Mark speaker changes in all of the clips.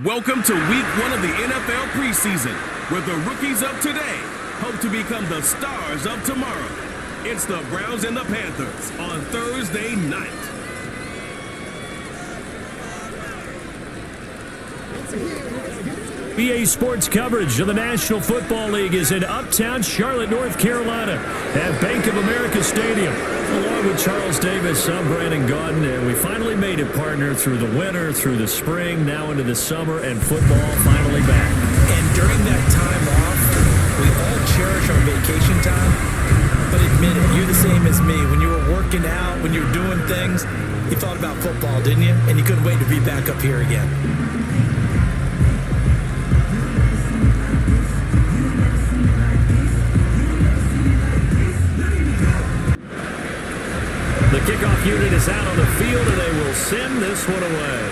Speaker 1: Welcome to week 1 of the NFL preseason, where the rookies of today hope to become the stars of tomorrow. It's the Browns and the Panthers on Thursday night.
Speaker 2: BA Sports coverage of the National Football League is in uptown Charlotte, North Carolina at Bank of America Stadium. Along with Charles Davis, I'm Brandon Gaudin, and we finally made it, partner, through the winter, through the spring, now into the summer, and football finally back.
Speaker 3: And during that time off, we all cherish our vacation time. But admit it, you're the same as me. When you were working out, when you were doing things, you thought about football, didn't you? And you couldn't wait to be back up here again.
Speaker 2: The kickoff unit is out on the field, and they will send this one away.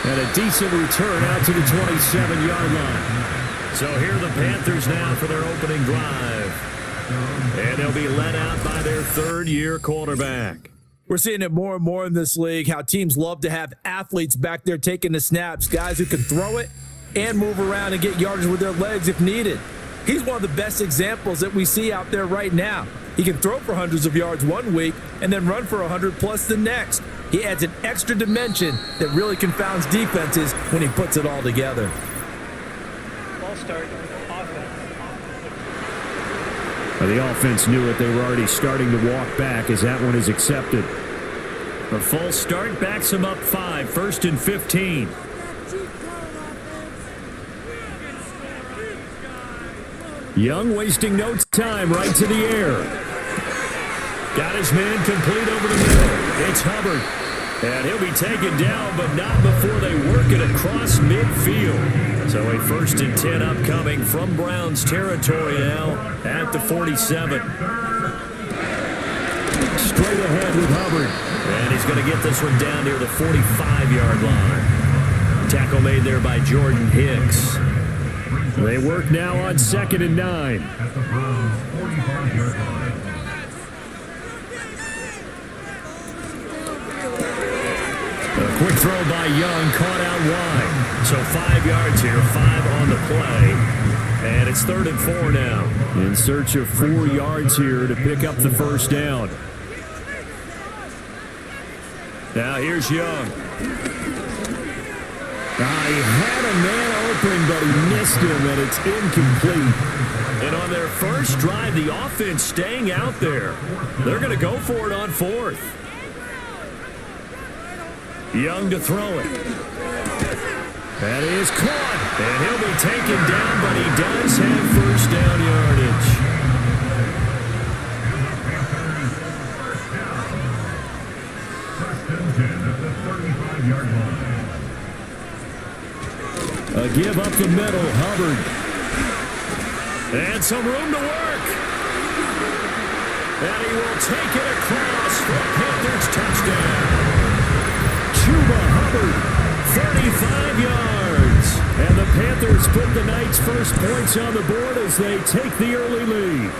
Speaker 2: And a decent return out to the 27-yard line. So here are the Panthers now for their opening drive. And they'll be led out by their third-year quarterback.
Speaker 3: We're seeing it more and more in this league, how teams love to have athletes back there taking the snaps, guys who can throw it and move around and get yardage with their legs if needed. He's one of the best examples that we see out there right now. He can throw for hundreds of yards one week and then run for 100 plus the next. He adds an extra dimension that really confounds defenses when he puts it all together.
Speaker 4: Ball start, offense.
Speaker 2: Well, the offense knew it. They were already starting to walk back as that one is accepted. A false start backs him up 5, 1st and 15. Young wasting no time, right to the air. Got his man complete over the middle. It's Hubbard. And he'll be taken down, but not before they work it across midfield. So a 1st and 10 upcoming from Browns territory now at the 47. Straight ahead with Hubbard. And he's going to get this one down near the 45-yard line. Tackle made there by Jordan Hicks. They work now on 2nd and 9. A quick throw by Young, caught out wide. So 5 yards here, 5 on the play. And it's 3rd and 4 now. In search of 4 yards here to pick up the first down. Now here's Young. He had a man open, but he missed him, and it's incomplete. And on their first drive, the offense staying out there. They're going to go for it on 4th. Young to throw it. That is caught. And he'll be taken down, but he does have first down yardage. A give up the middle, Hubbard. And some room to work. And he will take it across for a Panthers touchdown. Chuba Hubbard, 35 yards. And the Panthers put the night's first points on the board as they take the early lead.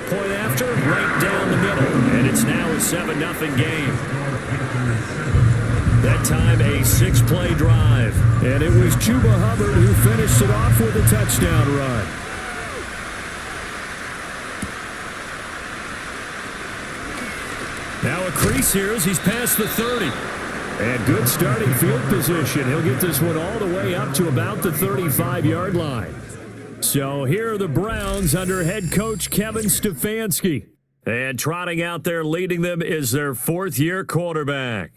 Speaker 2: Point after, right down the middle. And it's now a 7-0 game. That time a 6-play drive. And it was Chuba Hubbard who finished it off with a touchdown run. Now a crease here as he's past the 30. And good starting field position. He'll get this one all the way up to about the 35-yard line. So here are the Browns under head coach Kevin Stefanski. And trotting out there leading them is their 4th-year quarterback.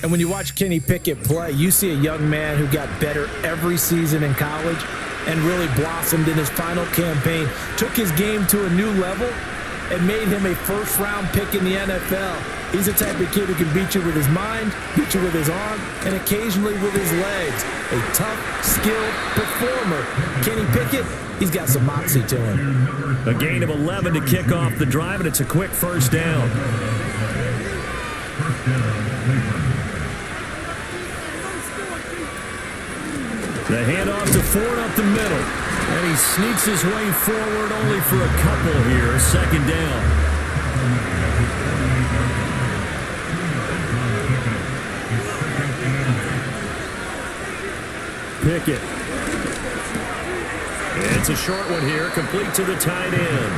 Speaker 3: And when you watch Kenny Pickett play, you see a young man who got better every season in college and really blossomed in his final campaign, took his game to a new level, and made him a first-round pick in the NFL. He's the type of kid who can beat you with his mind, beat you with his arm, and occasionally with his legs. A tough, skilled performer. Kenny Pickett, he's got some moxie to him.
Speaker 2: A gain of 11 to kick off the drive, and it's a quick first down. The handoff to Ford up the middle. And he sneaks his way forward only for a couple here. 2nd down. Pickett. It's a short one here, complete to the tight end.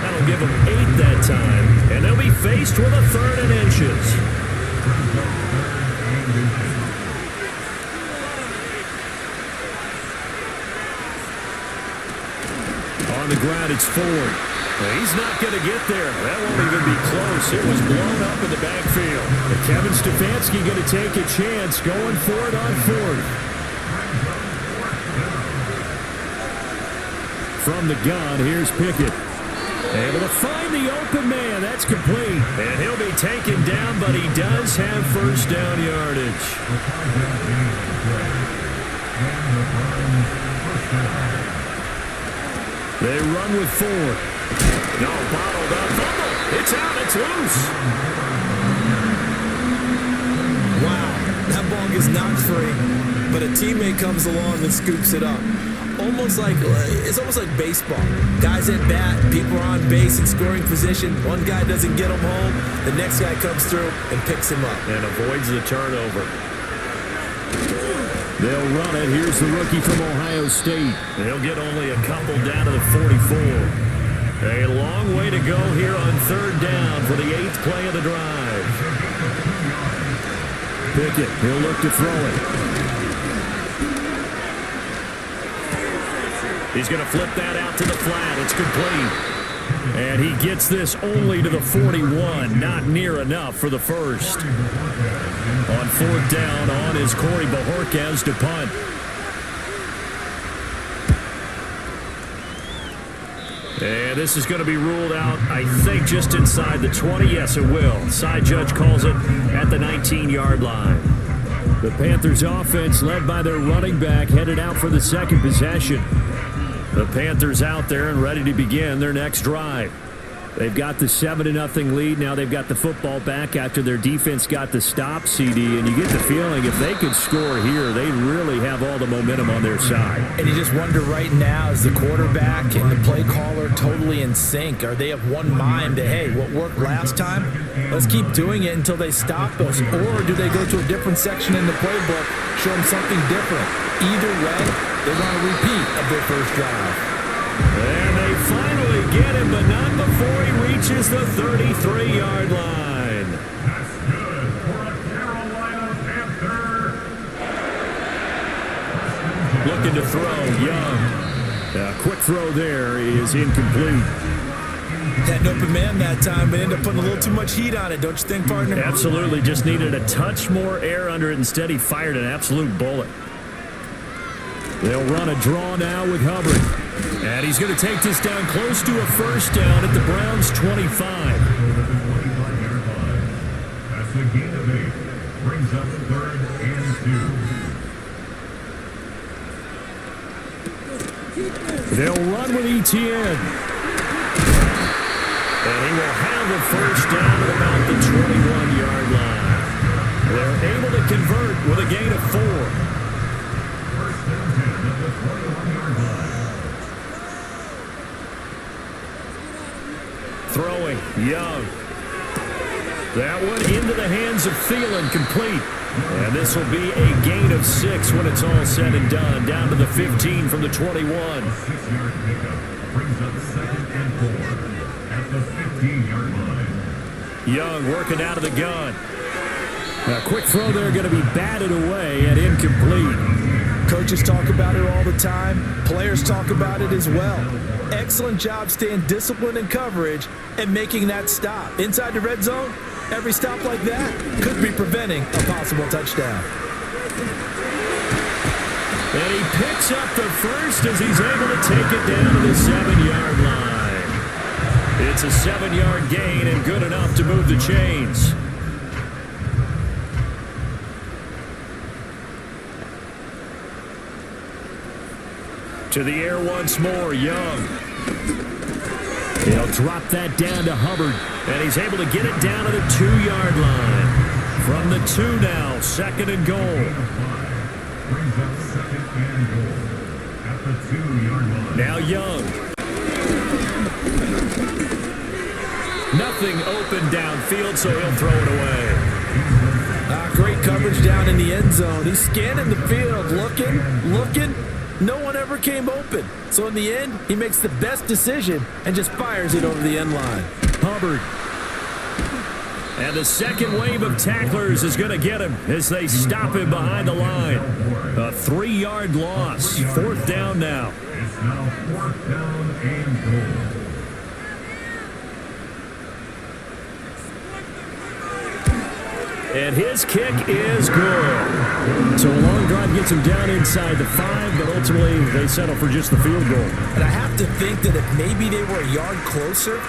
Speaker 2: That'll give them 8 that time, and they'll be faced with a 3rd and inches. On the ground, it's Ford. He's not going to get there. That won't even be close. It was blown up in the backfield. And Kevin Stefanski going to take a chance going for it on 4th. From the gun, here's Pickett. Able to find the open man. That's complete. And he'll be taken down, but he does have first down yardage. They run with Ford. No, bottled up. Fumble. It's out. It's loose.
Speaker 3: Wow, that ball gets knocked free, but a teammate comes along and scoops it up. It's almost like baseball. Guys at bat, people are on base in scoring position. One guy doesn't get him home. The next guy comes through and picks him up.
Speaker 2: And avoids the turnover. They'll run it. Here's the rookie from Ohio State. They'll get only a couple down to the 44. A long way to go here on 3rd down for the 8th play of the drive. Pickett, he'll look to throw it. He's going to flip that out to the flat. It's complete. And he gets this only to the 41. Not near enough for the first. On 4th down, on is Corey Bajorquez to punt. And this is going to be ruled out, I think, just inside the 20. Yes, it will. Side judge calls it at the 19-yard line. The Panthers offense, led by their running back, headed out for the 2nd possession. The Panthers out there and ready to begin their next drive. They've got the 7-0 lead. Now they've got the football back after their defense got the stop, CD. And you get the feeling if they could score here, they really have all the momentum on their side.
Speaker 3: And you just wonder right now, is the quarterback and the play caller totally in sync? Are they of one mind that, hey, what worked last time, let's keep doing it until they stop us? Or do they go to a different section in the playbook, show them something different? Either way, they want a repeat of their first drive.
Speaker 2: And they finally get him, but not before he reaches the 33-yard line.
Speaker 5: That's good for a Carolina Panther.
Speaker 2: Looking to throw, Young. A quick throw there is incomplete.
Speaker 3: Had an open man that time, but ended up putting a little too much heat on it, don't you think, partner?
Speaker 2: Absolutely, just needed a touch more air under it. Instead, he fired an absolute bullet. They'll run a draw now with Hubbard. And he's going to take this down close to a first down at the Browns' 25.
Speaker 5: That's the gain of 8. Brings up 3rd and 2.
Speaker 2: They'll run with ETN. And he will have a first down at about the 21-yard line. They're able to convert with a gain of 4.
Speaker 5: First and 10 at the 21-yard line.
Speaker 2: Throwing, Young. That one into the hands of Thielen, complete. And this will be a gain of 6 when it's all said and done. Down to the 15 from the 21.
Speaker 5: 6-yard pickup brings up 2nd and 4 at the 15-yard line.
Speaker 2: Young working out of the gun. A quick throw there going to be batted away and incomplete.
Speaker 3: Coaches talk about it all the time. Players talk about it as well. Excellent job staying disciplined in coverage and making that stop. Inside the red zone, every stop like that could be preventing a possible touchdown.
Speaker 2: And he picks up the first as he's able to take it down to the 7-yard line. It's a 7-yard gain and good enough to move the chains. To the air once more, Young. He'll drop that down to Hubbard, and he's able to get it down to the 2-yard line. From the 2 now, 2nd and goal.
Speaker 5: Brings up 2nd and goal at the 2-yard line.
Speaker 2: Now Young. Nothing open downfield, so he'll throw it away.
Speaker 3: Great coverage coverage down in the end zone. He's scanning the field, looking. No one ever came open. So in the end, he makes the best decision and just fires it over the end line.
Speaker 2: Hubbard. And the second wave of tacklers is going to get him as they stop him behind the line. A 3-yard loss. 4th down now.
Speaker 5: It's now 4th down and goal.
Speaker 2: And his kick is good. So a long drive gets him down inside the 5, but ultimately they settle for just the field goal.
Speaker 3: And I have to think that if maybe they were a yard closer,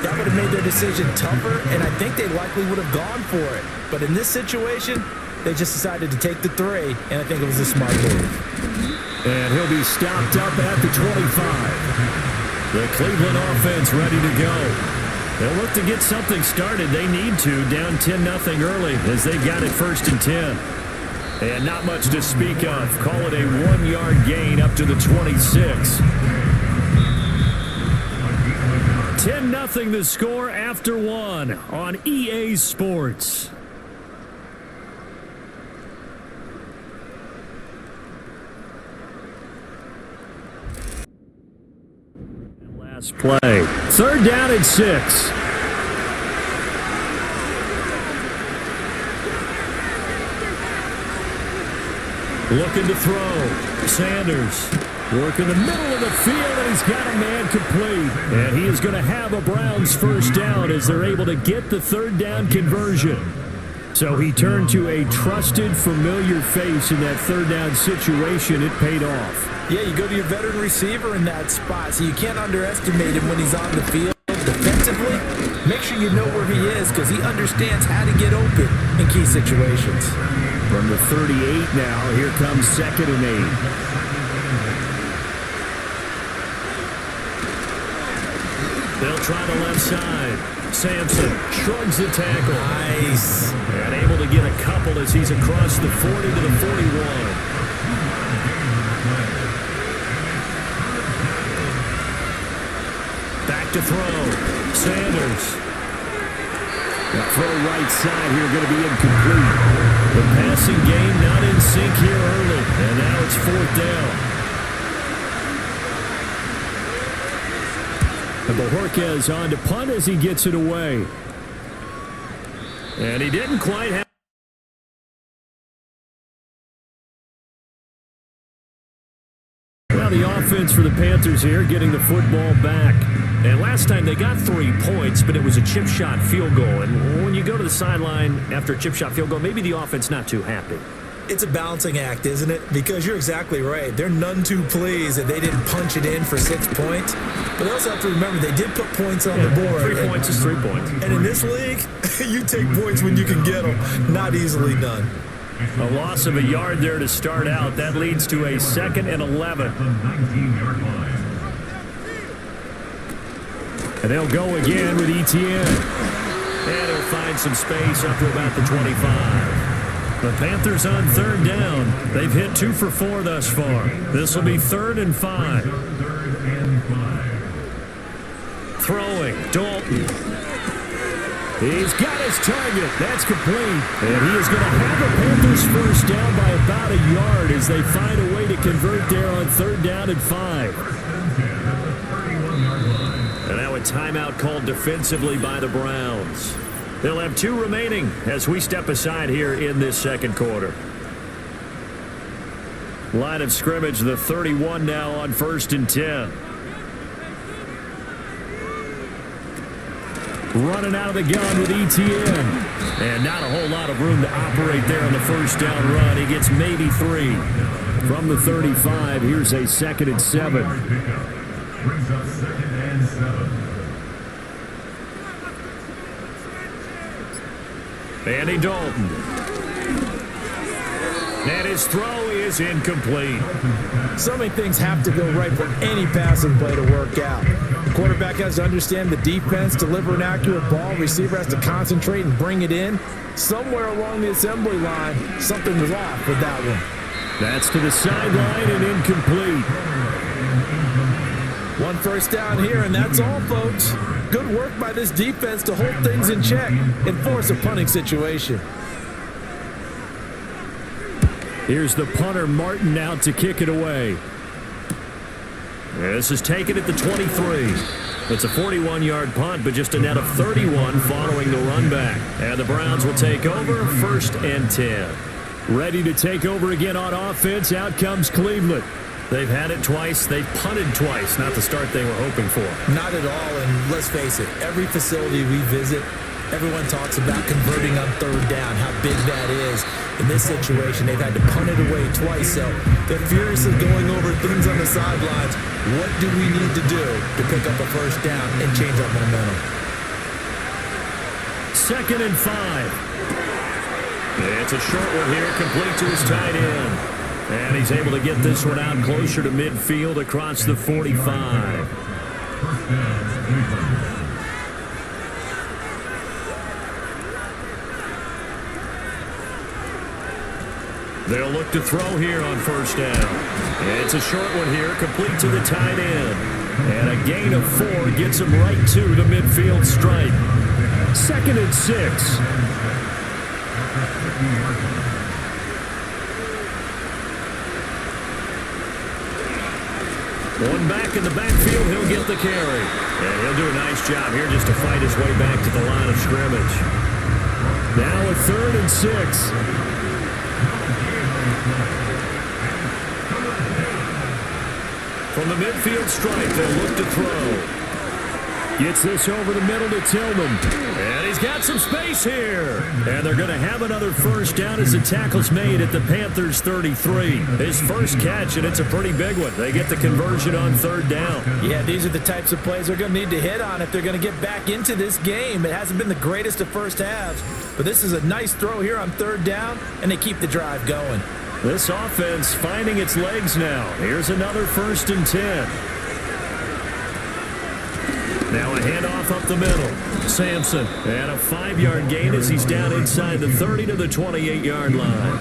Speaker 3: that would have made their decision tougher, and I think they likely would have gone for it. But in this situation, they just decided to take the 3, and I think it was a smart move.
Speaker 2: And he'll be stopped up at the 25. The Cleveland offense ready to go. They'll look to get something started. They need to, down 10-0 early as they got it 1st and 10. And not much to speak of. Call it a 1-yard gain up to the 26. 10-0 the score after 1 on EA Sports. Last play. 3rd down and 6. Looking to throw. Sanders working the middle of the field, and he's got a man complete. And he is going to have a Browns 1st down as they're able to get the 3rd down conversion. So he turned to a trusted, familiar face in that 3rd down situation. It paid off.
Speaker 3: Yeah, you go to your veteran receiver in that spot, so you can't underestimate him when he's on the field. Defensively, make sure you know where he is because he understands how to get open in key situations.
Speaker 2: From the 38 now, here comes 2nd and 8. They'll try the left side. Sampson shrugs the tackle.
Speaker 3: Nice.
Speaker 2: And able to get a couple as he's across the 40 to the 41. Back to throw. Sanders. The throw right side here going to be incomplete. The passing game not in sync here early. And now it's 4th down. And Bojorquez on to punt as he gets it away. And he didn't quite have. Well, the offense for the Panthers here getting the football back. And last time they got 3 points, but it was a chip shot field goal. And when you go to the sideline after a chip shot field goal, maybe the offense not too happy.
Speaker 3: It's a balancing act, isn't it? Because you're exactly right. They're none too pleased that they didn't punch it in for 6 points. But they also have to remember they did put points on the board.
Speaker 2: 3 points is 3 points.
Speaker 3: And in this league, you take points when you can get them. Not easily done.
Speaker 2: A loss of a yard there to start out. That leads to a 2nd and 11. And they'll go again with Etienne. And he'll find some space up to about the 25. The Panthers on 3rd down. They've hit 2 for 4 thus far. This will be 3rd and 5. Throwing. Dalton. He's got his target. That's complete. And he is going to have a Panthers 1st down by about a yard as they find a way to convert there on 3rd down and 5. And now a timeout called defensively by the Browns. They'll have 2 remaining as we step aside here in this 2nd quarter. Line of scrimmage, the 31 now on 1st and 10. Running out of the gun with Etienne. And not a whole lot of room to operate there on the 1st down run. He gets maybe 3. From the 35, here's a 2nd and 7.
Speaker 5: Brings up 2nd and 7.
Speaker 2: Andy Dalton. And his throw is incomplete.
Speaker 3: So many things have to go right for any passing play to work out. The quarterback has to understand the defense, deliver an accurate ball. Receiver has to concentrate and bring it in. Somewhere along the assembly line, something was off with that one.
Speaker 2: That's to the sideline and incomplete.
Speaker 3: 1 1st down here, and that's all, folks. Good work by this defense to hold things in check and force a punting situation.
Speaker 2: Here's the punter, Martin, out to kick it away. This is taken at the 23. It's a 41-yard punt, but just a net of 31 following the run back. And the Browns will take over, 1st and 10. Ready to take over again on offense. Out comes Cleveland. They've had it twice. They've punted twice. Not the start they were hoping for.
Speaker 3: Not at all, and let's face it, every facility we visit, everyone talks about converting on 3rd down, how big that is. In this situation, they've had to punt it away twice, so they're furiously going over things on the sidelines. What do we need to do to pick up a 1st down and change our momentum?
Speaker 2: 2nd and 5. It's a short one here, complete to his tight end. And he's able to get this one out closer to midfield across the 45. They'll look to throw here on 1st down. It's a short one here, complete to the tight end. And a gain of 4 gets him right to the midfield stripe. 2nd and 6. One back in the backfield, he'll get the carry. And he'll do a nice job here just to fight his way back to the line of scrimmage. Now a 3rd and 6. From the midfield stripe, they'll look to throw. Gets this over the middle to Tillman. And he's got some space here. And they're going to have another 1st down as the tackle's made at the Panthers' 33. His first catch, and it's a pretty big one. They get the conversion on 3rd down.
Speaker 3: Yeah, these are the types of plays they're going to need to hit on if they're going to get back into this game. It hasn't been the greatest of first halves, but this is a nice throw here on 3rd down, and they keep the drive going.
Speaker 2: This offense finding its legs now. Here's another 1st and 10. Now a handoff up the middle. Sampson, and a 5-yard gain as he's down inside the 30 to the 28-yard line.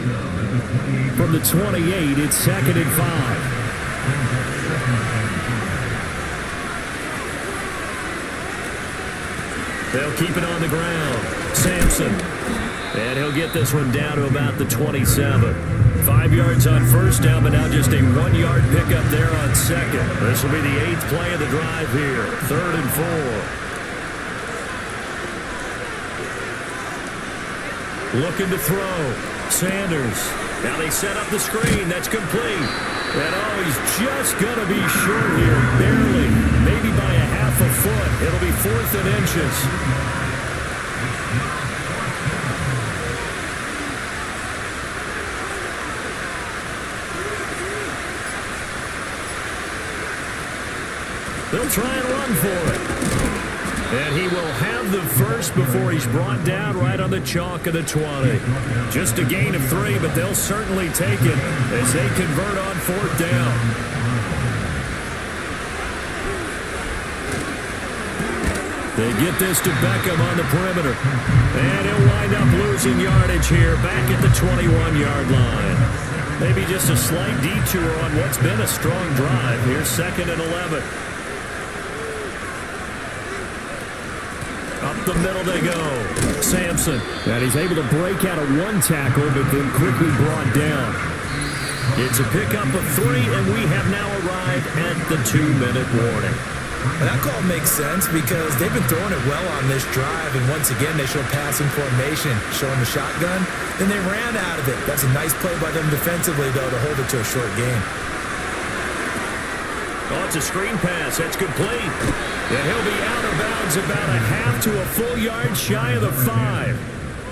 Speaker 2: From the 28, it's 2nd and 5. They'll keep it on the ground. Sampson, and he'll get this one down to about the 27. 5 yards on 1st down, but now just a 1-yard pickup there on 2nd. This will be the 8th play of the drive here. 3rd and 4. Looking to throw. Sanders. Now they set up the screen. That's complete. And he's just going to be short here. Barely. Maybe by a half a foot. It'll be 4th and inches. They'll try and run for it. And he will have the first before he's brought down right on the chalk of the 20. Just a gain of 3, but they'll certainly take it as they convert on 4th down. They get this to Beckham on the perimeter. And he'll wind up losing yardage here back at the 21-yard line. Maybe just a slight detour on what's been a strong drive. Here's 2nd and 11. Up the middle they go. Sampson. And he's able to break out of 1 tackle, but then quickly brought down. It's a pickup of 3, and we have now arrived at the 2-minute warning.
Speaker 3: And that call makes sense because they've been throwing it well on this drive, and once again they show passing formation, showing the shotgun. Then they ran out of it. That's a nice play by them defensively, though, to hold it to a short gain.
Speaker 2: Oh, it's a screen pass. That's complete. And he'll be out of bounds about a half to a full yard shy of the 5.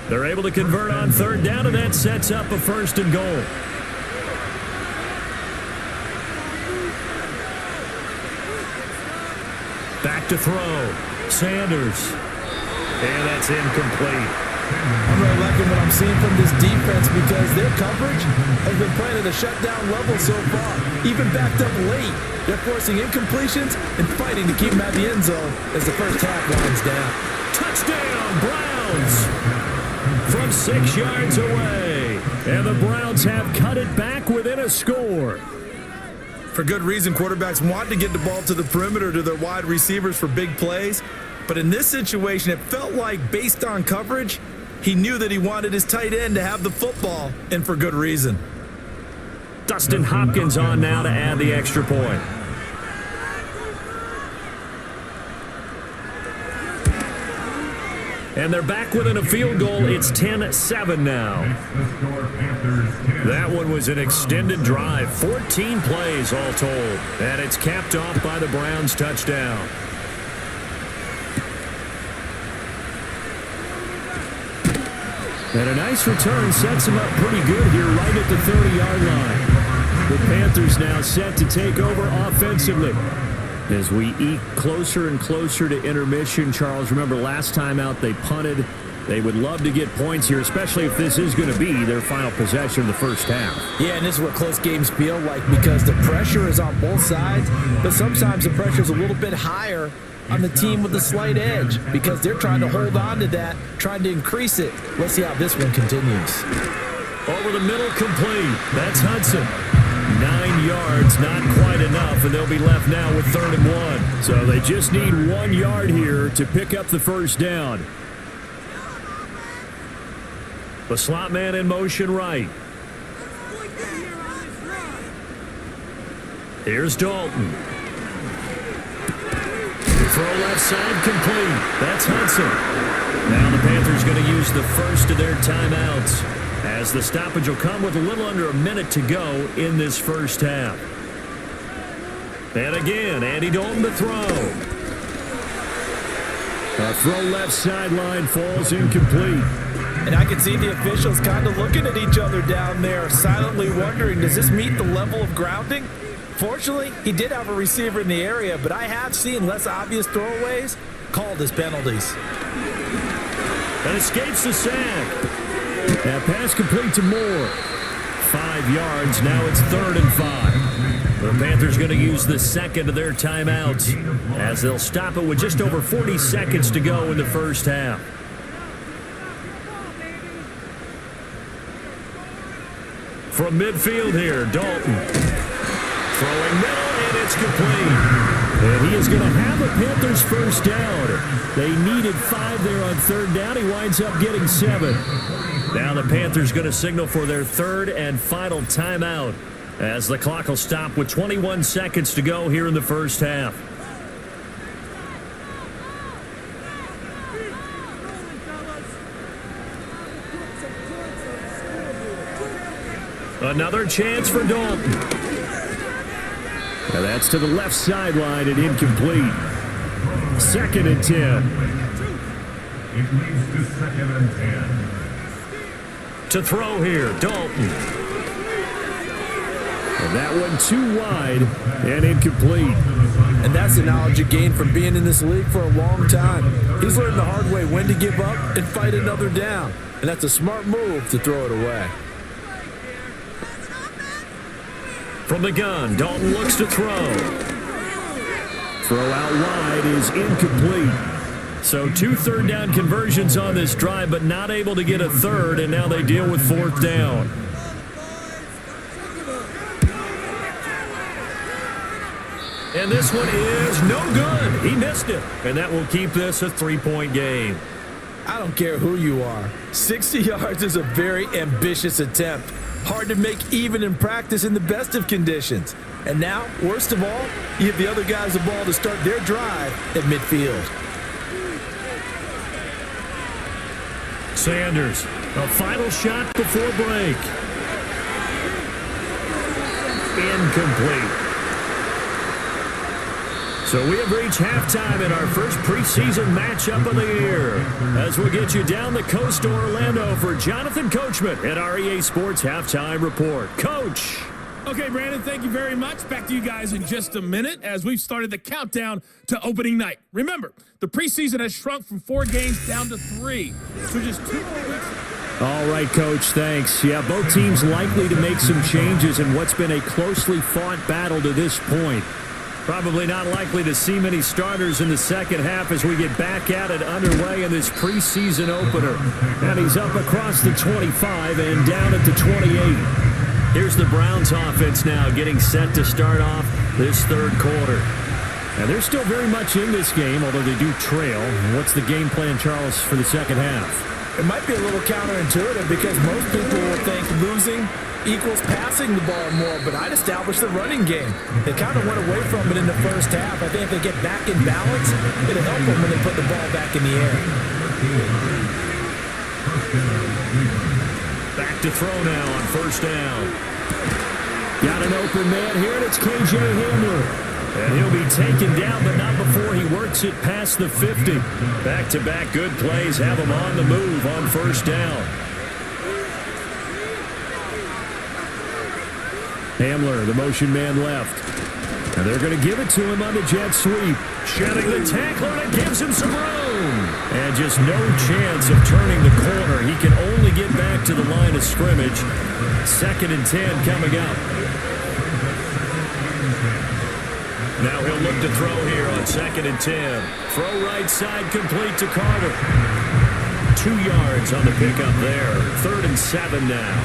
Speaker 2: They're able to convert on 3rd down, and that sets up a 1st and goal. Back to throw. Sanders. And that's incomplete.
Speaker 3: I'm really liking what I'm seeing from this defense because their coverage has been playing at a shutdown level so far. Even backed up late, they're forcing incompletions and fighting to keep them at the end zone as the first half winds down.
Speaker 2: Touchdown, Browns! From 6 yards away. And the Browns have cut it back within a score.
Speaker 3: For good reason, quarterbacks want to get the ball to the perimeter to their wide receivers for big plays. But in this situation, it felt like based on coverage, he knew that he wanted his tight end to have the football, and for good reason.
Speaker 2: Dustin Hopkins on now to add the extra point. And they're back within a field goal. It's 10-7 now. That one was an extended drive. 14 plays all told. And it's capped off by the Browns touchdown. And a nice return sets him up pretty good here right at the 30-yard line. The Panthers now set to take over offensively. As we eke closer and closer to intermission, Charles, remember last time out they punted. They would love to get points here, especially if this is going to be their final possession of the first half.
Speaker 3: Yeah, and this is what close games feel like because the pressure is on both sides, but sometimes the pressure is a little bit higher on the team with the slight edge because they're trying to hold on to that, trying to increase it. Let's see how this one continues.
Speaker 2: Over the middle, complete. That's Hudson. 9 yards, not quite enough, and they'll be left now with 3rd and 1. So they just need 1 yard here to pick up the first down. The slot man in motion right. Here's Dalton. Throw left side complete. That's Hudson. Now the Panthers going to use the first of their timeouts as the stoppage will come with a little under a minute to go in this first half. And again, Andy Dalton to throw. A throw left sideline falls incomplete.
Speaker 3: And I can see the officials kind of looking at each other down there, silently wondering, does this meet the level of grounding? Fortunately, he did have a receiver in the area, but I have seen less obvious throwaways called as penalties.
Speaker 2: And escapes the sack. That pass complete to Moore. 5 yards. Now it's 3rd and 5. The Panthers going to use the second of their timeouts as they'll stop it with just over 40 seconds to go in the first half. From midfield here, Dalton. Throwing middle, and it's complete. And he is going to have a Panthers first down. They needed 5 there on 3rd down. He winds up getting 7. Now the Panthers going to signal for their 3rd and final timeout as the clock will stop with 21 seconds to go here in the first half. Another chance for Dalton. Now that's to the left sideline and incomplete. 2nd and 10.
Speaker 5: It leads to 2nd and 10.
Speaker 2: To throw here, Dalton. And that one too wide and incomplete.
Speaker 3: And that's the knowledge you gain from being in this league for a long time. He's learned the hard way when to give up and fight another down. And that's a smart move to throw it away.
Speaker 2: From the gun, Dalton looks to throw. Throw out wide is incomplete. So 2 third down conversions on this drive, but not able to get a third, and now they deal with 4th down. And this one is no good. He missed it, and that will keep this a 3-point game.
Speaker 3: I don't care who you are. 60 yards is a very ambitious attempt. Hard to make even in practice in the best of conditions. And now, worst of all, you give the other guys the ball to start their drive at midfield.
Speaker 2: Sanders, a final shot before break. Incomplete. So we have reached halftime in our first preseason matchup of the year. As we'll get you down the coast to Orlando for Jonathan Coachman at our EA Sports Halftime Report. Coach.
Speaker 6: Okay, Brandon, thank you very much. Back to you guys in just a minute as we've started the countdown to opening night. Remember, the preseason has shrunk from 4 games down to 3. So just 2 more weeks.
Speaker 2: All right, Coach, thanks. Yeah, both teams likely to make some changes in what's been a closely fought battle to this point. Probably not likely to see many starters in the second half as we get back at it underway in this preseason opener. And he's up across the 25 and down at the 28. Here's the Browns offense now getting set to start off this 3rd quarter. And they're still very much in this game, although they do trail. What's the game plan, Charles, for the second half?
Speaker 3: It might be a little counterintuitive because most people will think losing equals passing the ball more, but I'd establish the running game. They kind of went away from it in the first half. I think if they get back in balance, it'll help them when they put the ball back in the air.
Speaker 2: Back to throw now on first down. Got an open man here, and it's KJ Hamler. And he'll be taken down, but not before he works it past the 50. Back-to-back good plays have him on the move on first down. Hamler, the motion man left. And they're going to give it to him on the jet sweep. Shedding the tackler, and it gives him some room. And just no chance of turning the corner. He can only get back to the line of scrimmage. 2nd and 10 coming up. Now he'll look to throw here on 2nd and 10. Throw right side complete to Carter. 2 yards on the pickup there. 3rd and 7 now.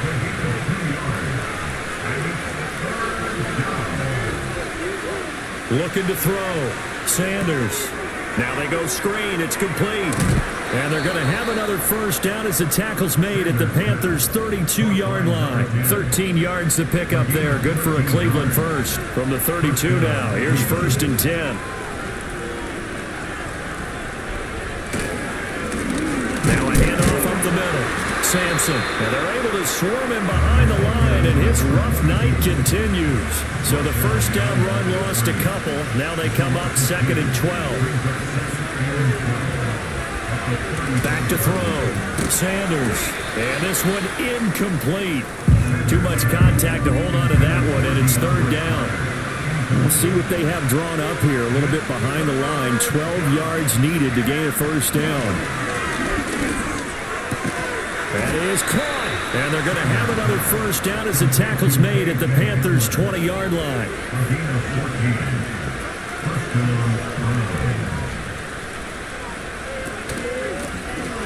Speaker 2: Looking to throw. Sanders. Now they go screen. It's complete. And they're going to have another first down as the tackle's made at the Panthers' 32-yard line. 13 yards to pick up there. Good for a Cleveland first. From the 32 now. Here's 1st and 10. Now a handoff up the middle. Sampson. And they're able to swarm him behind the line, and his rough night continues. So the first down run lost a couple. Now they come up 2nd and 12. Back to throw. Sanders. And this one incomplete. Too much contact to hold on to that one, and it's 3rd down. We'll see what they have drawn up here. A little bit behind the line. 12 yards needed to gain a first down. That is caught. And they're going to have another first down as the tackle's made at the Panthers' 20-yard line.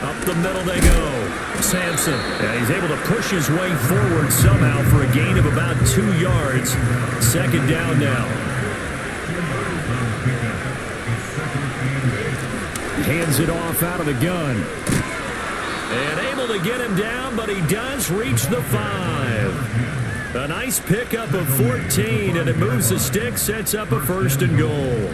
Speaker 2: Up the middle they go. Sampson. And he's able to push his way forward somehow for a gain of about 2 yards. 2nd down now. Hands it off out of the gun. And able to get him down, but he does reach the 5. A nice pickup of 14, and it moves the stick, sets up a 1st and goal.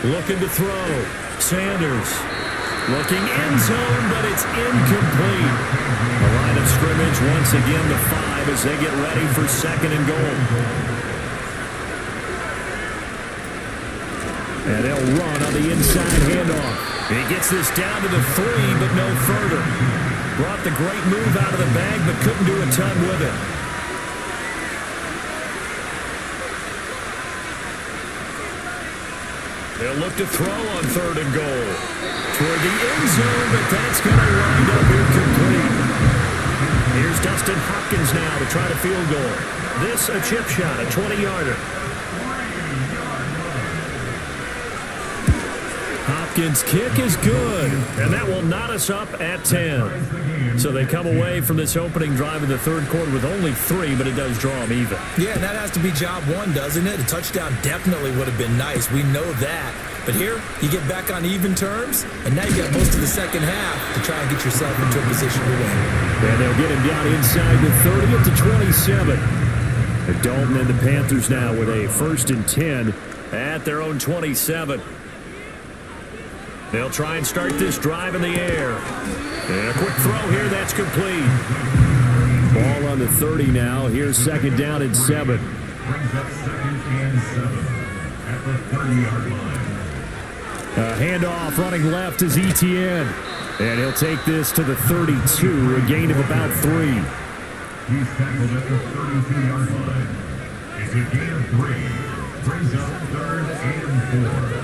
Speaker 2: Looking to throw. Sanders. Looking end zone, but it's incomplete. The line of scrimmage once again to 5 as they get ready for 2nd and goal. And they'll run on the inside handoff. He gets this down to the 3, but no further. Brought the great move out of the bag, but couldn't do a ton with it. They'll look to throw on 3rd and goal. Toward the end zone, but that's going to wind up incomplete. Here's Dustin Hopkins now to try to field goal. This a chip shot, a 20-yarder. Hopkins' kick is good, and that will knot us up at 10. So they come away from this opening drive in the 3rd quarter with only 3, but it does draw them even.
Speaker 3: Yeah, and that has to be job 1, doesn't it? A touchdown definitely would have been nice. We know that. But here, you get back on even terms, and now you got most of the 2nd half to try and get yourself into a position to win.
Speaker 2: And they'll get him down inside the 30 up to 27. And Dalton and the Panthers now with a 1st and 10 at their own 27. They'll try and start this drive in the air. And a quick throw here, that's complete. Ball on the 30 now. Here's 2nd down and 7.
Speaker 5: Brings up 2nd and 7 at the 30-yard line.
Speaker 2: Handoff running left is Etienne. And he'll take this to the 32, a gain of about 3.
Speaker 5: He's tackled at the 32-yard line. It's a gain of 3. Brings up 3rd and 4.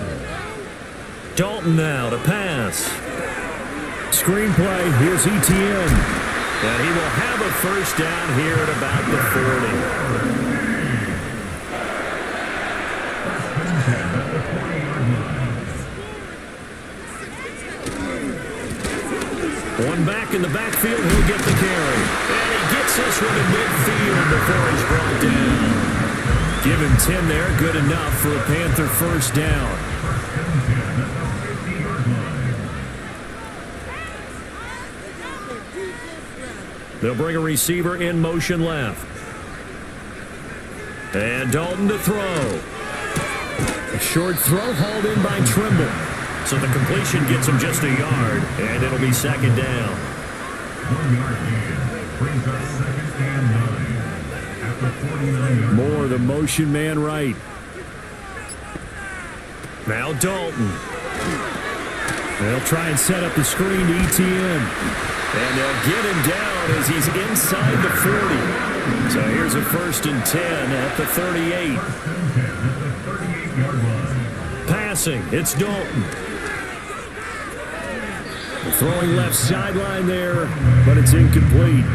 Speaker 2: Dalton now to pass. Screenplay, here's Etienne. And he will have a first down here at about the 40. One back in the backfield, he'll get the carry. And he gets this one in midfield before he's brought down. Give him 10 there, good enough for a Panther first down. They'll bring a receiver in motion left. And Dalton to throw. A short throw hauled in by Trimble. So the completion gets him just a yard, and it'll be second down.
Speaker 5: 1 yard gain brings us second and 9. After 49 yards.
Speaker 2: More the motion man right. Now Dalton. They'll try and set up the screen to ETN. And they'll get him down as he's inside the 40. So here's a 1st and 10 at the 38.
Speaker 5: 1st and 10 at the 38-yard line.
Speaker 2: Passing, it's Dalton. The throwing left sideline there, but it's incomplete.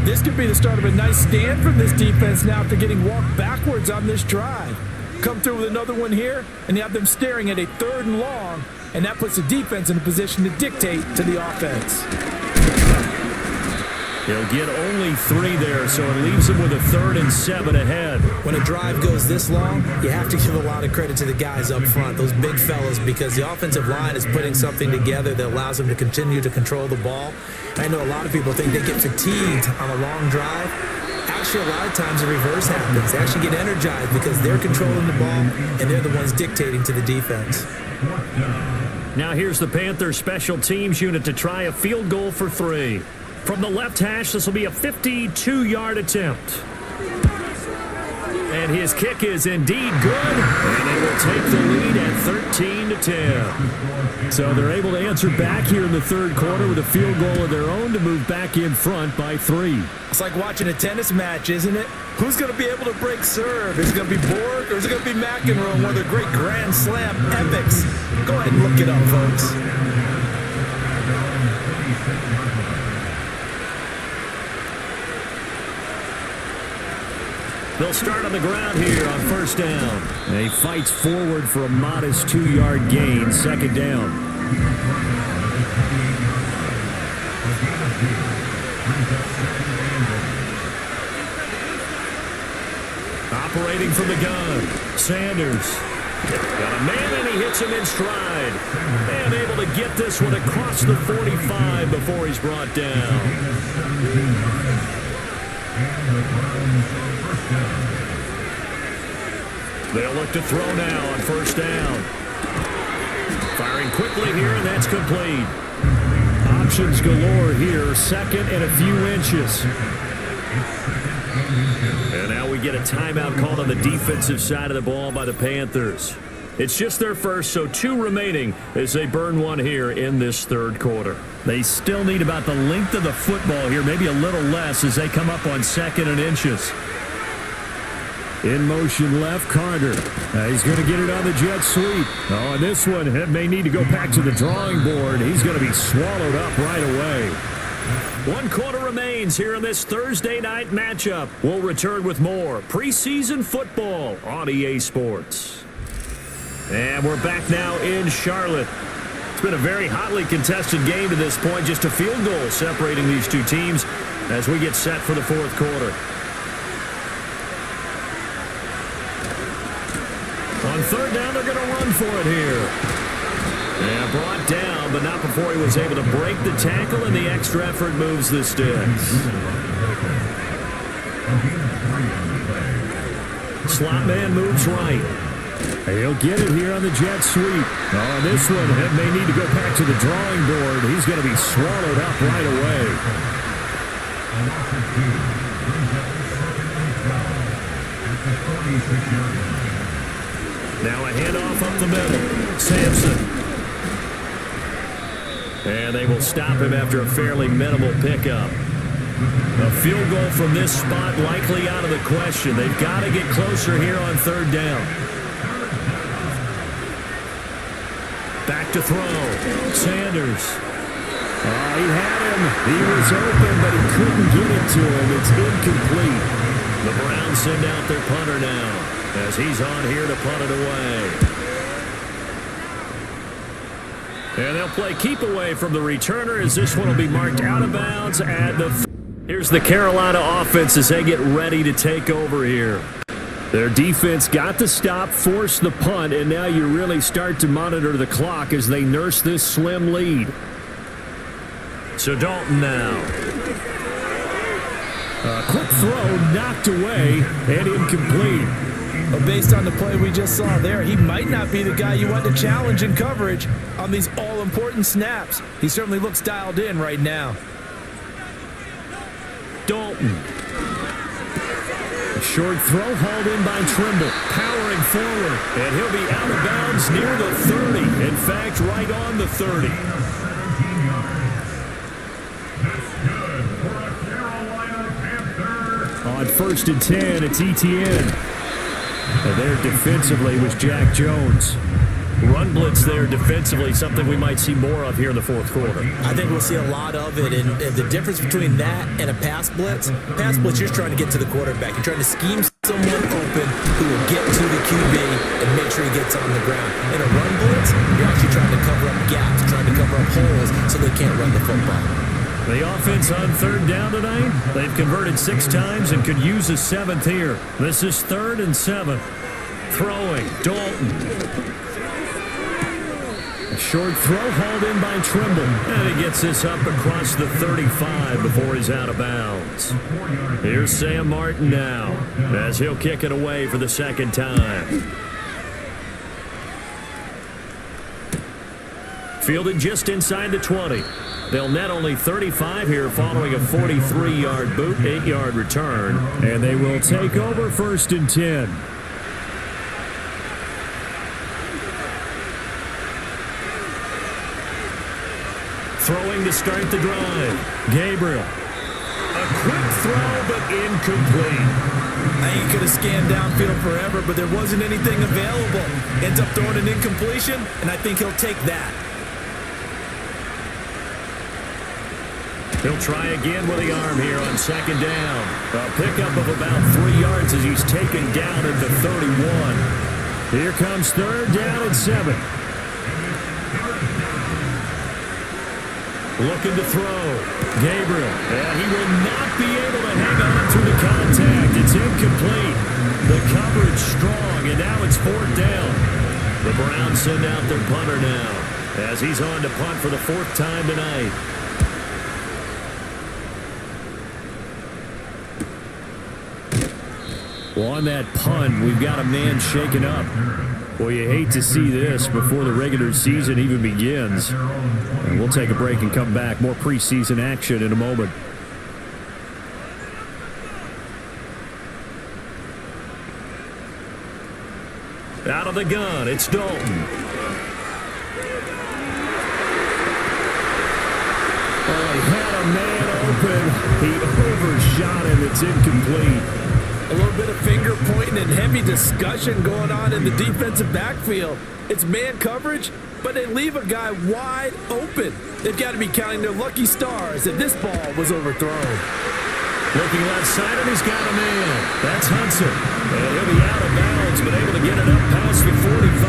Speaker 3: This could be the start of a nice stand from this defense now after getting walked backwards on this drive. Come through with another one here, and you have them staring at a 3rd and long, and that puts the defense in a position to dictate to the offense.
Speaker 2: He'll get only 3 there, so it leaves him with a 3rd and 7 ahead.
Speaker 3: When a drive goes this long, you have to give a lot of credit to the guys up front, those big fellas, because the offensive line is putting something together that allows them to continue to control the ball. I know a lot of people think they get fatigued on a long drive. Actually, a lot of times the reverse happens. They actually get energized because they're controlling the ball, and they're the ones dictating to the defense.
Speaker 2: Now here's the Panthers special teams unit to try a field goal for 3. From the left hash, this will be a 52-yard attempt. And his kick is indeed good, and they will take the lead at 13-10. So they're able to answer back here in the 3rd quarter with a field goal of their own to move back in front by 3.
Speaker 3: It's like watching a tennis match, isn't it? Who's going to be able to break serve? Is it going to be Borg or is it going to be McEnroe, one of the great Grand Slam epics? Go ahead and look it up, folks.
Speaker 2: They'll start on the ground here on 1st down. And he fights forward for a modest 2-yard gain, 2nd down. Operating from the gun, Sanders. Got a man and he hits him in stride. And able to get this one across the 45 before he's brought down. They'll look to throw now on 1st down. Firing quickly here, and that's complete. Options galore here, 2nd and a few inches. And now we get a timeout called on the defensive side of the ball by the Panthers. It's just their first, so 2 remaining as they burn one here in this 3rd quarter. They still need about the length of the football here, maybe a little less as they come up on 2nd and inches. In motion left, Carter. He's going to get it on the jet sweep. Oh, and this one may need to go back to the drawing board. He's going to be swallowed up right away. 1 quarter remains here in this Thursday night matchup. We'll return with more preseason football on EA Sports. And we're back now in Charlotte. It's been a very hotly contested game to this point. Just a field goal separating these 2 teams as we get set for the 4th quarter. On 3rd down, they're going to run for it here. And brought down, but not before he was able to break the tackle, and the extra effort moves the sticks. Slot man moves right. He'll get it here on the jet sweep. Oh, this one may need to go back to the drawing board. He's going to be swallowed up right away. Now a handoff up the middle. Sampson. And they will stop him after a fairly minimal pickup. A field goal from this spot likely out of the question. They've got to get closer here on 3rd down. Back to throw. Sanders. Oh, he had him. He was open, but he couldn't get it to him. It's incomplete. The Browns send out their punter now as he's on here to punt it away. And they'll play keep away from the returner as this one will be marked out of bounds at the... Here's the Carolina offense as they get ready to take over here. Their defense got the stop, forced the punt, and now you really start to monitor the clock as they nurse this slim lead. So Dalton now. A quick throw knocked away and incomplete.
Speaker 3: But based on the play we just saw there, he might not be the guy you want to challenge in coverage on these all-important snaps. He certainly looks dialed in right now.
Speaker 2: Dalton. A short throw hauled in by Trimble, powering forward, and he'll be out of bounds near the 30. In fact, right on the 30. On 1st and 10, it's ETN. And there defensively was Jack Jones. Run blitz there defensively, something we might see more of here in the fourth quarter.
Speaker 3: I think we'll see a lot of it, and the difference between that and a pass blitz, you're trying to get to the quarterback. You're trying to scheme someone open who will get to the QB and make sure he gets on the ground. In a run blitz, you're actually trying to cover up gaps, trying to cover up holes so they can't run the football.
Speaker 2: The offense on 3rd down tonight, they've converted 6 times and could use a 7th here. This is 3rd and 7. Throwing, Dalton. A short throw hauled in by Trimble. And he gets this up across the 35 before he's out of bounds. Here's Sam Martin now as he'll kick it away for the 2nd time. Fielded just inside the 20. They'll net only 35 here following a 43-yard boot, 8-yard return. And they will take over 1st and 10. Throwing to start the drive. Gabriel. A quick throw, but incomplete.
Speaker 3: I think he could have scanned downfield forever, but there wasn't anything available. Ends up throwing an incompletion, and I think he'll take that.
Speaker 2: He'll try again with the arm here on 2nd down. A pickup of about 3 yards as he's taken down at the 31. Here comes 3rd down and 7. Looking to throw. Gabriel. And he will not be able to hang on through the contact. It's incomplete. The coverage strong, and now it's 4th down. The Browns send out their punter now as he's on to punt for the 4th time tonight. Well, on that punt, we've got a man shaken up. Well, you hate to see this before the regular season even begins. And we'll take a break and come back. More preseason action in a moment. Out of the gun, it's Dalton. Oh, he had a man open. He overshot him. It's incomplete.
Speaker 3: A little bit of finger pointing and heavy discussion going on in the defensive backfield. It's man coverage, but they leave a guy wide open. They've got to be counting their lucky stars that this ball was overthrown.
Speaker 2: Looking left side, and he's got a man. That's Hudson. And he'll be out of bounds, but able to get it up past the 45.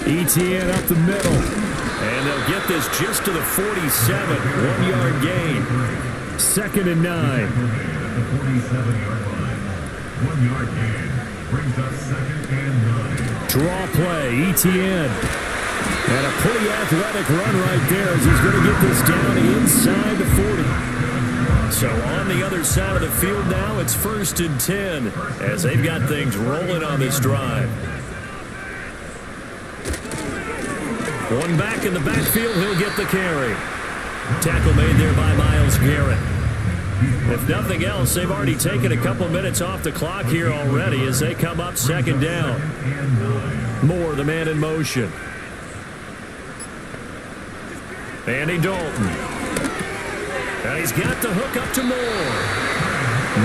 Speaker 2: ETN up the middle. And they'll get this just to the 47. 1-yard gain. 2nd and 9.
Speaker 5: 47-yard line. 1-yard gain. Brings up 2nd and 9.
Speaker 2: Draw play, ETN. And a pretty athletic run right there as he's going to get this down inside the 40. So on the other side of the field now, it's 1st and 10 as they've got things rolling on this drive. One back in the backfield, he'll get the carry. Tackle made there by Myles Garrett. If nothing else, they've already taken a couple minutes off the clock here already as they come up 2nd down. Moore, the man in motion. Andy Dalton. And he's got the hook up to Moore.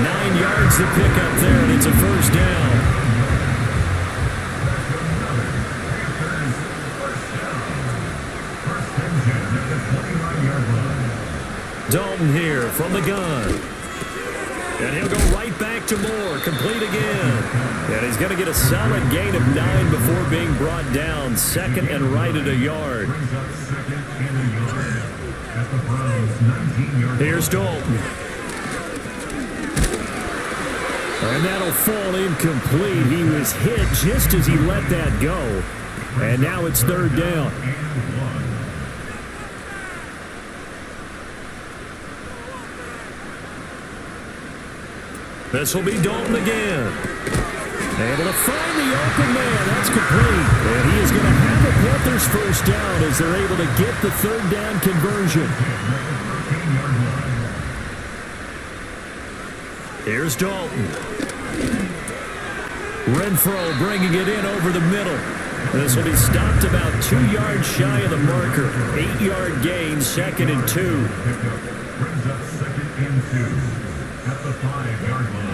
Speaker 2: 9 yards to pick up there, and it's a 1st down. Dalton here from the gun. And he'll go right back to Moore. Complete again. And he's going to get a solid gain of 9 before being brought down. 2nd and right at a yard. Here's Dalton. And that'll fall incomplete. He was hit just as he let that go. And now it's third down. This will be Dalton again. Able to find the open man. That's complete. And he is going to have a Panthers first down as they're able to get the third down conversion. Here's Dalton. Renfro bringing it in over the middle. This will be stopped about 2 yards shy of the marker. 8-yard gain, 2nd and 2.
Speaker 5: Brings up 2nd and 2 at the 5-yard line.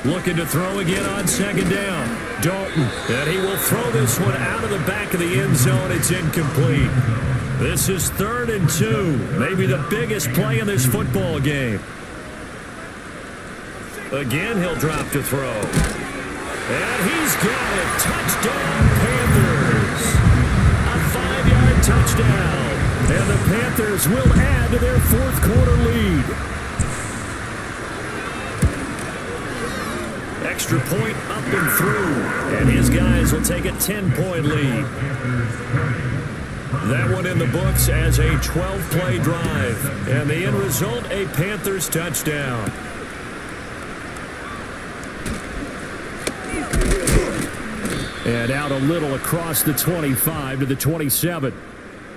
Speaker 2: Looking to throw again on 2nd down. Dalton, and he will throw this one out of the back of the end zone. It's incomplete. This is 3rd and 2. Maybe the biggest play in this football game. Again, he'll drop to throw. And he's got it. Touchdown, Panthers. A 5-yard touchdown. And the Panthers will add to their 4th quarter lead. Extra point up and through. And his guys will take a 10-point lead. That one in the books as a 12-play drive. And the end result, a Panthers touchdown. And out a little across the 25 to the 27.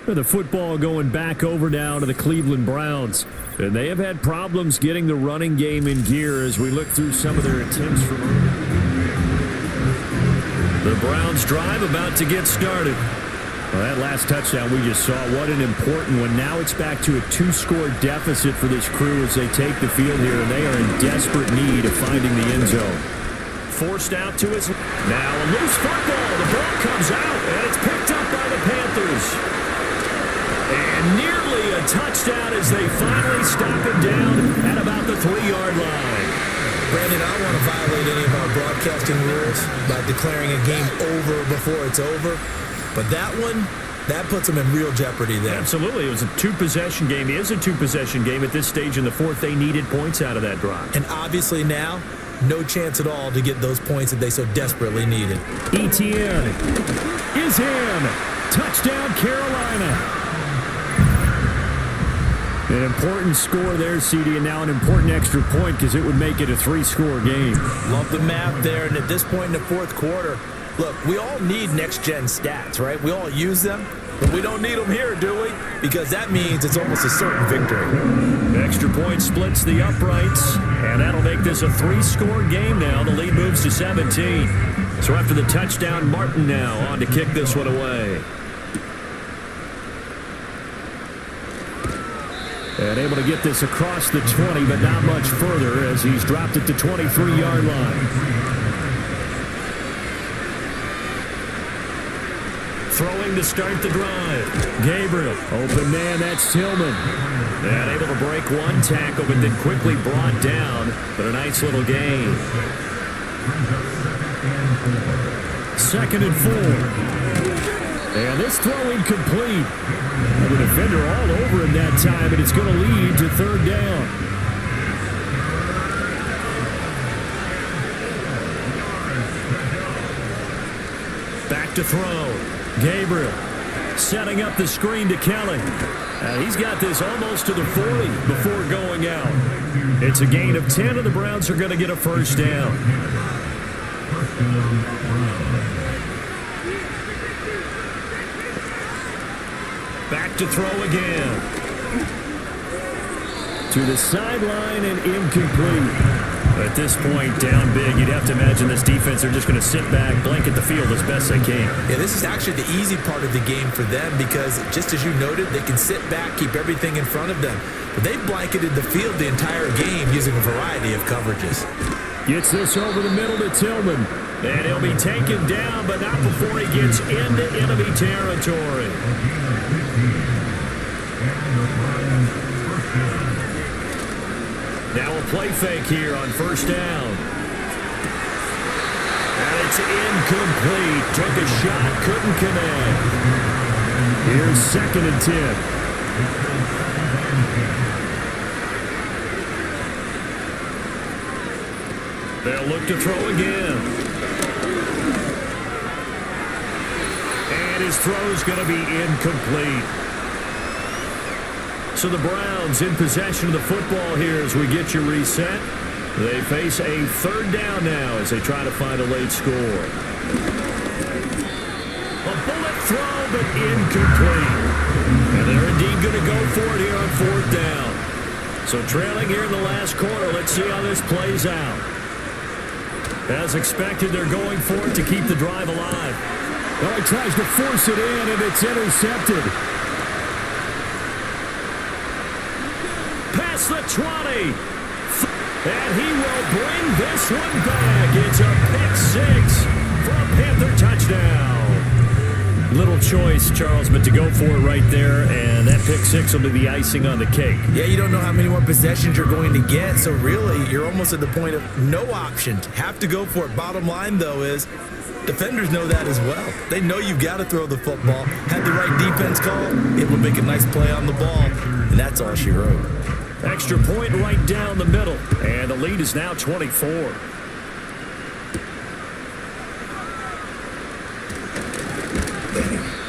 Speaker 2: The football going back over now to the Cleveland Browns. And they have had problems getting the running game in gear as we look through some of their attempts from the Browns drive about to get started. Well, that last touchdown we just saw, what an important one. Now it's back to a 2-score deficit for this crew as they take the field here, and they are in desperate need of finding the end zone. Forced out to his... Now a loose football. The ball comes out, and it's picked up by the Panthers. And nearly a touchdown as they finally stop him down at about the 3-yard line.
Speaker 3: Brandon, I don't want to violate any of our broadcasting rules by declaring a game over before it's over. But that one, that puts them in real jeopardy there.
Speaker 2: Absolutely. It was a 2-possession game. It is a 2-possession game at this stage in the 4th. They needed points out of that drive.
Speaker 3: And obviously now, no chance at all to get those points that they so desperately needed.
Speaker 2: Etienne is in. Touchdown, Carolina. An important score there, CD, and now an important extra point because it would make it a 3-score game.
Speaker 3: Love the map there, and at this point in the 4th quarter, look, we all need next-gen stats, right? We all use them, but we don't need them here, do we? Because that means it's almost a certain victory.
Speaker 2: Extra point splits the uprights, and that'll make this a 3-score game now. The lead moves to 17. So after the touchdown, Martin now on to kick this one away. And able to get this across the 20, but not much further as he's dropped it to 23-yard line. Throwing to start the drive. Gabriel, open man, that's Tillman. And able to break one tackle, but then quickly brought down. But a nice little gain. 2nd and 4. And this throw incomplete. The defender all over him that time, and it's going to lead to 3rd down. Back to throw. Gabriel setting up the screen to Kelly. He's got this almost to the 40 before going out. It's a gain of 10, and the Browns are going to get a first down. Back to throw again. To the sideline and incomplete. At this point, down big, you'd have to imagine this defense are just going to sit back, blanket the field as best they can.
Speaker 3: Yeah, this is actually the easy part of the game for them because, just as you noted, they can sit back, keep everything in front of them. But they've blanketed the field the entire game using a variety of coverages.
Speaker 2: Gets this over the middle to Tillman. And he'll be taken down, but not before he gets into enemy territory. Now a play fake here on first down. And it's incomplete. Took a shot, couldn't connect. Here's 2nd and 10. They'll look to throw again. And his throw is going to be incomplete. So the Browns in possession of the football here as we get you reset. They face a third down now as they try to find a late score. A bullet throw, but incomplete. And they're indeed going to go for it here on fourth down. So trailing here in the last quarter, let's see how this plays out. As expected, they're going for it to keep the drive alive.
Speaker 6: Well, he tries to force it in, and it's intercepted.
Speaker 2: Past the 20. And he will bring this one back. It's a pick six for a Panther touchdown. Little choice, Charles, but to go for it right there, and that pick six will be the icing on the cake.
Speaker 3: Yeah, you don't know how many more possessions you're going to get, so really, you're almost at the point of no options. Have to go for it. Bottom line, though, is defenders know that as well. They know you've got to throw the football. Had the right defense call, able to make a nice play on the ball, and that's all she wrote.
Speaker 2: Extra point right down the middle, and the lead is now 24.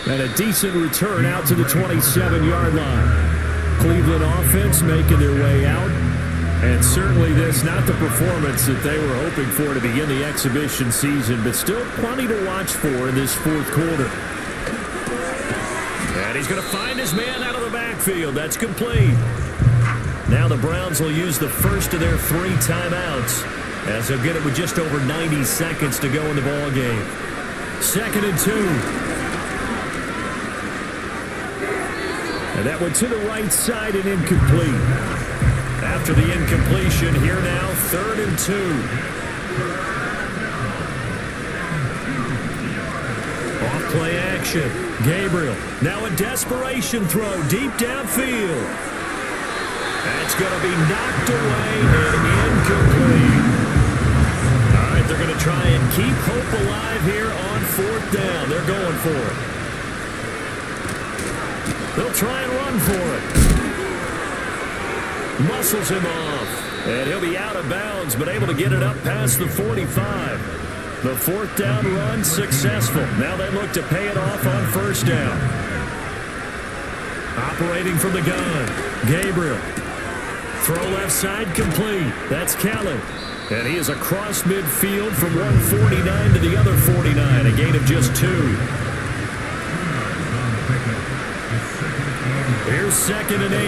Speaker 2: And a decent return out to the 27-yard line. Cleveland offense making their way out. And certainly this, not the performance that they were hoping for to begin the exhibition season, but still plenty to watch for in this fourth quarter. And he's going to find his man out of the backfield. That's complete. Now the Browns will use the first of their 3 timeouts as they'll get it with just over 90 seconds to go in the ball game. 2nd and 2. And that one to the right side and incomplete. After the incompletion, here now, 3rd and 2. Off play action. Gabriel. Now a desperation throw deep downfield. That's going to be knocked away and incomplete. All right, they're going to try and keep hope alive here on 4th down. They're going for it. They'll try and run for it. Muscles him off. And he'll be out of bounds, but able to get it up past the 45. The 4th down run successful. Now they look to pay it off on 1st down. Operating from the gun. Gabriel. Throw left side complete. That's Kelly. And he is across midfield from 149 to the other 49. A gain of just 2. Here's 2nd and 8.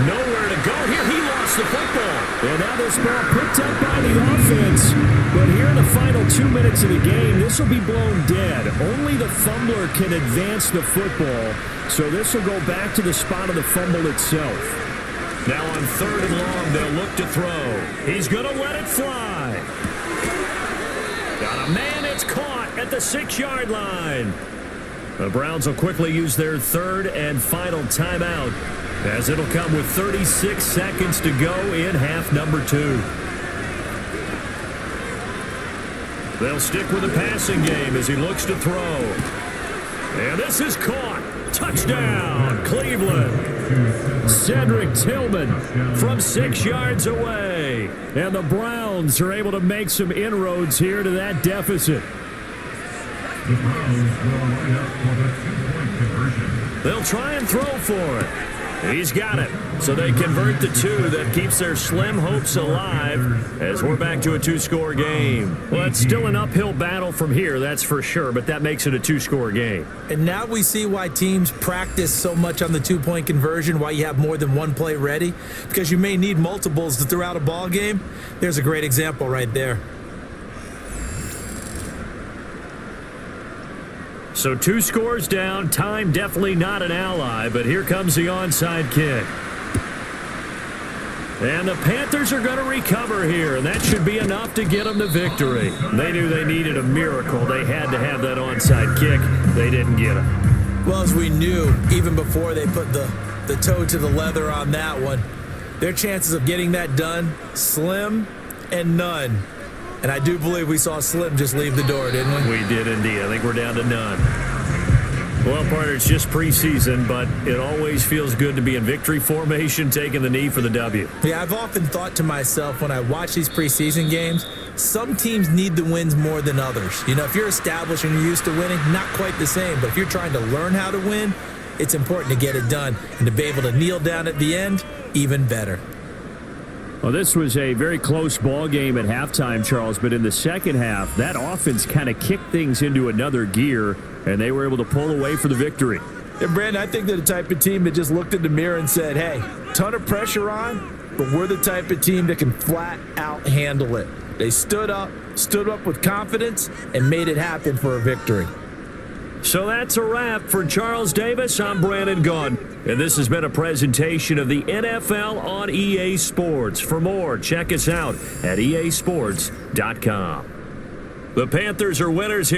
Speaker 2: Nowhere to go here. He lost the football. And now this ball picked up by the offense. But here in the final 2 minutes of the game, this will be blown dead. Only the fumbler can advance the football. So this will go back to the spot of the fumble itself. Now on 3rd and long, they'll look to throw. He's going to let it fly. Got a man. It's caught at the 6-yard line. The Browns will quickly use their 3rd and final timeout as it'll come with 36 seconds to go in half number 2. They'll stick with the passing game as he looks to throw. And this is caught. Touchdown, Cleveland. Cedric Tillman from 6 yards away. And the Browns are able to make some inroads here to that deficit.
Speaker 5: The Browns will line up for the 2-point conversion.
Speaker 2: They'll try and throw for it. He's got it. So they convert the 2. That keeps their slim hopes alive as we're back to a 2-score game. Well, it's still an uphill battle from here, that's for sure, but that makes it a 2-score game.
Speaker 3: And now we see why teams practice so much on the 2-point conversion, why you have more than one play ready, because you may need multiples to throw out a ball game. There's a great example right there.
Speaker 2: So 2 scores down, time definitely not an ally, but here comes the onside kick. And the Panthers are going to recover here, and that should be enough to get them the victory. They knew they needed a miracle. They had to have that onside kick. They didn't get it.
Speaker 3: Well, as we knew, even before they put the toe to the leather on that one, their chances of getting that done, slim and none. And I do believe we saw Slim just leave the door, didn't we?
Speaker 2: We did indeed. I think we're down to none. Well, partner, it's just preseason, but it always feels good to be in victory formation, taking the knee for the W.
Speaker 3: Yeah, I've often thought to myself when I watch these preseason games, some teams need the wins more than others. You know, if you're established and you're used to winning, not quite the same. But if you're trying to learn how to win, it's important to get it done. And to be able to kneel down at the end, even better.
Speaker 2: Well, this was a very close ball game at halftime, Charles, but in the second half, that offense kind of kicked things into another gear, and they were able to pull away for the victory.
Speaker 3: And Brandon, I think they're the type of team that just looked in the mirror and said, hey, ton of pressure on, but we're the type of team that can flat out handle it. They stood up with confidence, and made it happen for a victory.
Speaker 2: So that's a wrap. For Charles Davis, I'm Brandon Gaudin. And this has been a presentation of the NFL on EA Sports. For more, check us out at easports.com. The Panthers are winners here.